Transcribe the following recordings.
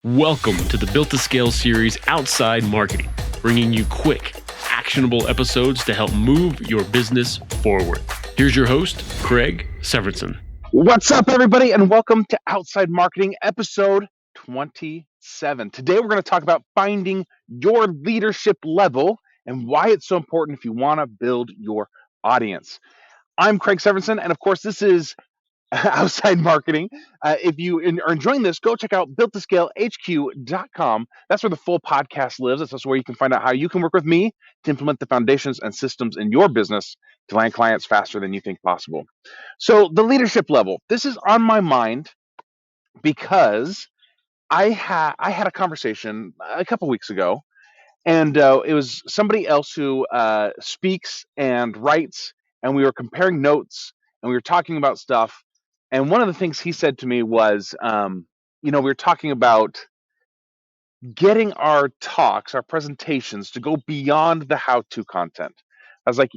Welcome to the Built to Scale series Outside Marketing, bringing you quick, actionable episodes to help move your business forward. Here's your host, Craig Severinson. What's up, everybody, and welcome to Outside Marketing, episode 27. Today, we're going to talk about finding your leadership level and why it's so important if you want to build your audience. I'm Craig Severinson, and of course, this is Outside Marketing. If you are enjoying this, go check out builttoscalehq.com. That's where the full podcast lives. That's where you can find out how you can work with me to implement the foundations and systems in your business to land clients faster than you think possible. So the leadership level, this is on my mind because I had a conversation a couple weeks ago, and it was somebody else who speaks and writes, and we were comparing notes, and we were talking about stuff. And one of the things he said to me was, we were talking about getting our talks, our presentations, to go beyond the how-to content. I was like,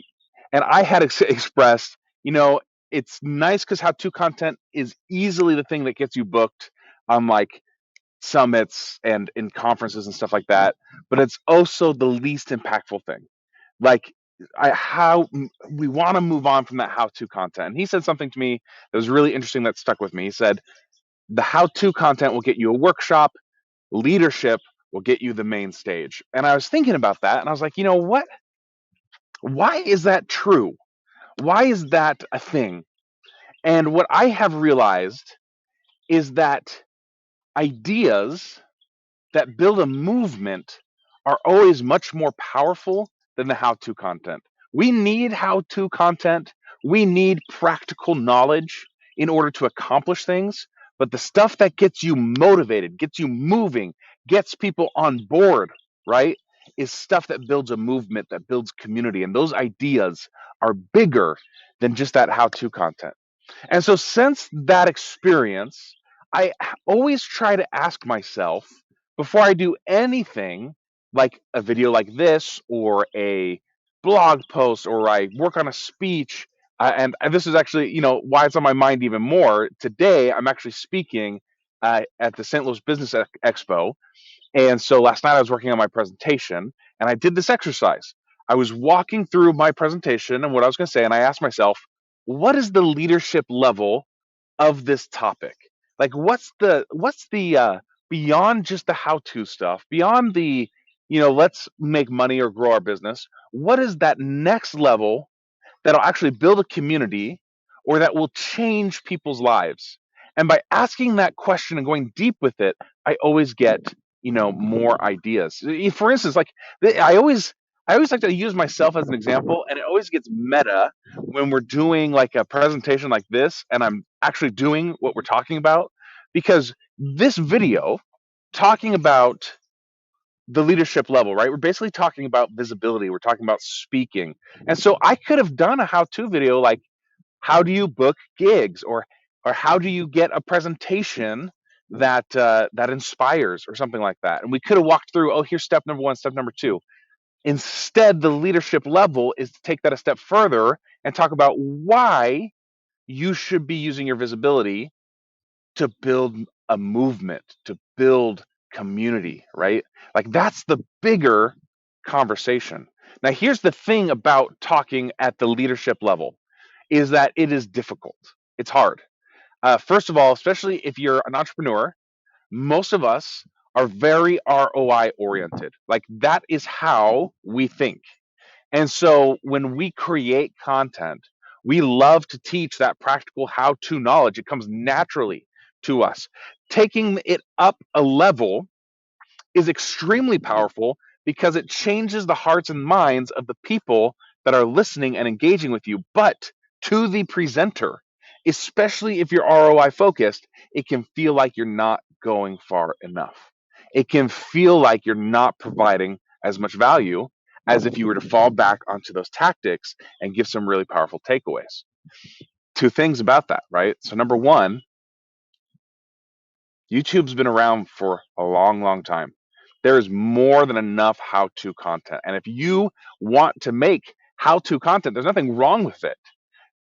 and I had expressed, it's nice because how-to content is easily the thing that gets you booked on like summits and in conferences and stuff like that, but it's also the least impactful thing. Like how we want to move on from that how-to content. And he said something to me that was really interesting that stuck with me. He said, the how-to content will get you a workshop, leadership will get you the main stage. And I was thinking about that, and I was like, you know what? Why is that true? Why is that a thing? And what I have realized is that ideas that build a movement are always much more powerful than the how-to content. We need how-to content. We need practical knowledge in order to accomplish things. But the stuff that gets you motivated, gets you moving, gets people on board, right, is stuff that builds a movement, that builds community. And those ideas are bigger than just that how-to content. And so since that experience, I always try to ask myself, before I do anything like a video like this or a blog post or I work on a speech, and this is actually, why it's on my mind even more. Today, I'm actually speaking at the St. Louis Business Expo. And so last night I was working on my presentation and I did this exercise. I was walking through my presentation and what I was going to say, and I asked myself, what is the leadership level of this topic? Like, what's the beyond just the how-to stuff, beyond the, let's make money or grow our business? What is that next level that'll actually build a community or that will change people's lives? And by asking that question and going deep with it, I always get, more ideas. For instance, like I always like to use myself as an example, and it always gets meta when we're doing like a presentation like this and I'm actually doing what we're talking about, because this video talking about the leadership level, right? We're basically talking about visibility. We're talking about speaking. And so I could have done a how-to video like how do you book gigs or how do you get a presentation that that inspires or something like that. And we could have walked through, oh, here's step number 1, step number 2. Instead, the leadership level is to take that a step further and talk about why you should be using your visibility to build a movement, to build community, right? Like that's the bigger conversation. Now, here's the thing about talking at the leadership level is that it is difficult. It's hard. First of all, especially if you're an entrepreneur, most of us are very ROI oriented. Like that is how we think. And so when we create content, we love to teach that practical how-to knowledge. It comes naturally to us. Taking it up a level is extremely powerful because it changes the hearts and minds of the people that are listening and engaging with you. But to the presenter, especially if you're ROI focused, it can feel like you're not going far enough. It can feel like you're not providing as much value as if you were to fall back onto those tactics and give some really powerful takeaways. 2 things about that, right? So number 1, YouTube's been around for a long, long time. There is more than enough how-to content. And if you want to make how-to content, there's nothing wrong with it.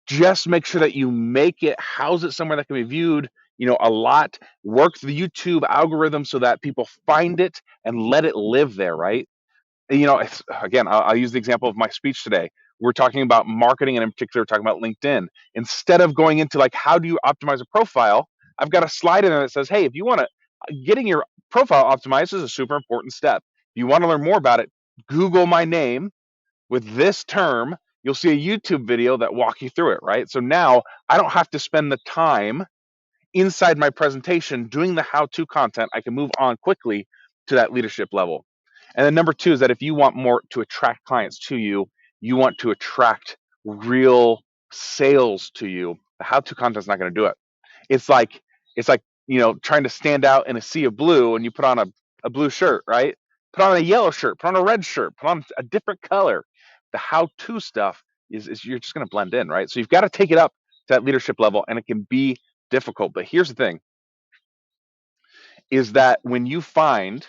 Just make sure that you make it, house it somewhere that can be viewed, a lot. Work the YouTube algorithm so that people find it and let it live there, right? Again, I'll use the example of my speech today. We're talking about marketing, and in particular, we're talking about LinkedIn. Instead of going into like, how do you optimize a profile? I've got a slide in there that says, hey, if you want to, getting your profile optimized is a super important step. If you want to learn more about it, Google my name with this term. You'll see a YouTube video that walk you through it, right? So now I don't have to spend the time inside my presentation doing the how-to content. I can move on quickly to that leadership level. And then number two is that if you want more to attract clients to you, you want to attract real sales to you. The how-to content is not going to do it. It's like trying to stand out in a sea of blue, and you put on a blue shirt, right? Put on a yellow shirt, put on a red shirt, put on a different color. The how-to stuff is you're just going to blend in, right? So you've got to take it up to that leadership level, and it can be difficult. But here's the thing, is that when you find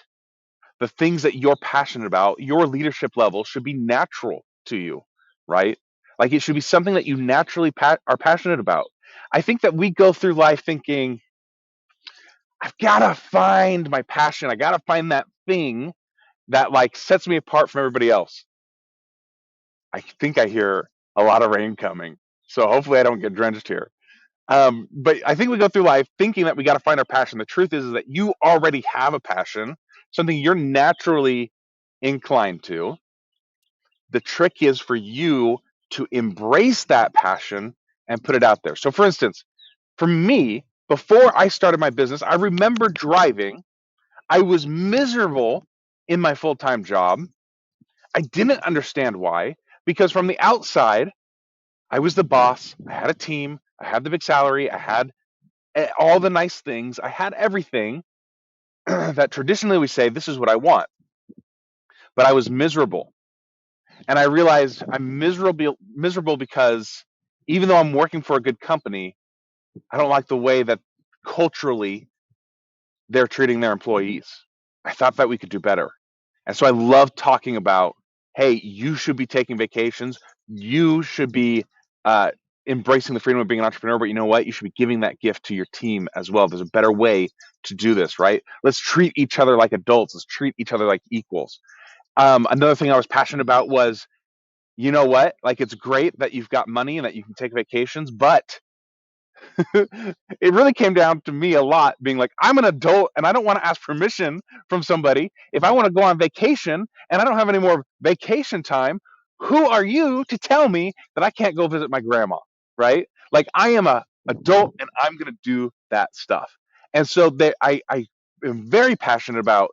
the things that you're passionate about, your leadership level should be natural to you, right? Like, it should be something that you naturally are passionate about. I think that we go through life thinking, I've got to find my passion. I got to find that thing that like sets me apart from everybody else. I think I hear a lot of rain coming, so hopefully I don't get drenched here. But I think we go through life thinking that we got to find our passion. The truth is that you already have a passion, something you're naturally inclined to. The trick is for you to embrace that passion and put it out there. So, for instance, for me, before I started my business, I remember driving. I was miserable in my full time job. I didn't understand why, because from the outside, I was the boss. I had a team. I had the big salary. I had all the nice things. I had everything that traditionally we say, this is what I want. But I was miserable. And I realized I'm miserable because even though I'm working for a good company, I don't like the way that culturally they're treating their employees. I thought that we could do better. And so I love talking about, hey, you should be taking vacations. You should be embracing the freedom of being an entrepreneur. But you know what? You should be giving that gift to your team as well. There's a better way to do this, right? Let's treat each other like adults. Let's treat each other like equals. Another thing I was passionate about was, you know what? Like, it's great that you've got money and that you can take vacations, but it really came down to me a lot being like, I'm an adult and I don't want to ask permission from somebody. If I want to go on vacation and I don't have any more vacation time, who are you to tell me that I can't go visit my grandma, right? Like, I am a adult and I'm going to do that stuff. And so I am very passionate about,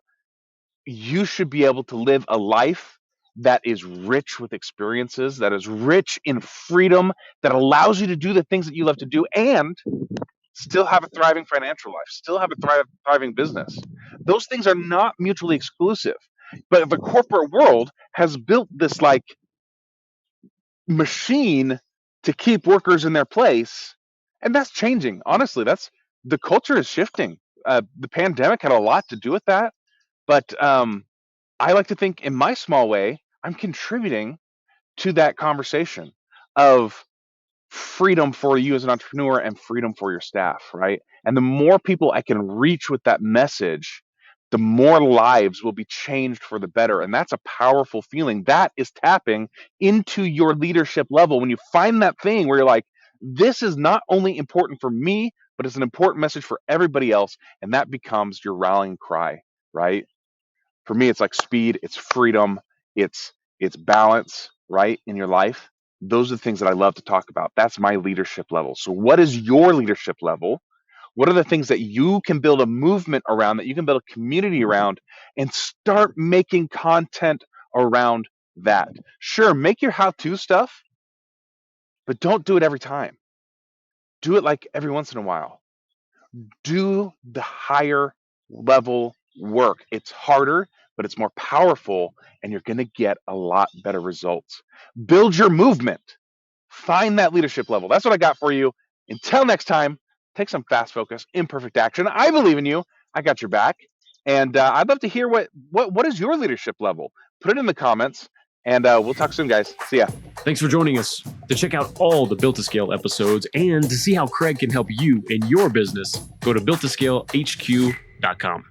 you should be able to live a life that is rich with experiences, that is rich in freedom, that allows you to do the things that you love to do and still have a thriving financial life, still have a thriving business. Those things are not mutually exclusive. But the corporate world has built this like machine to keep workers in their place. And that's changing. Honestly, the culture is shifting. The pandemic had a lot to do with that. But I like to think in my small way, I'm contributing to that conversation of freedom for you as an entrepreneur and freedom for your staff, right? And the more people I can reach with that message, the more lives will be changed for the better. And that's a powerful feeling. That is tapping into your leadership level. When you find that thing where you're like, this is not only important for me, but it's an important message for everybody else. And that becomes your rallying cry, right? For me, it's like speed, it's freedom, it's balance, right, in your life. Those are the things that I love to talk about. That's my leadership level. So what is your leadership level? What are the things that you can build a movement around, that you can build a community around, and start making content around that? Sure, make your how-to stuff, but don't do it every time. Do it like every once in a while. Do the higher level work. It's harder, but it's more powerful, and you're going to get a lot better results. Build your movement. Find that leadership level. That's what I got for you. Until next time, take some fast focus, imperfect action. I believe in you. I got your back. And I'd love to hear what is your leadership level. Put it in the comments. And we'll talk soon, guys. See ya. Thanks for joining us. To check out all the Built to Scale episodes and to see how Craig can help you in your business, go to builttoscalehq.com.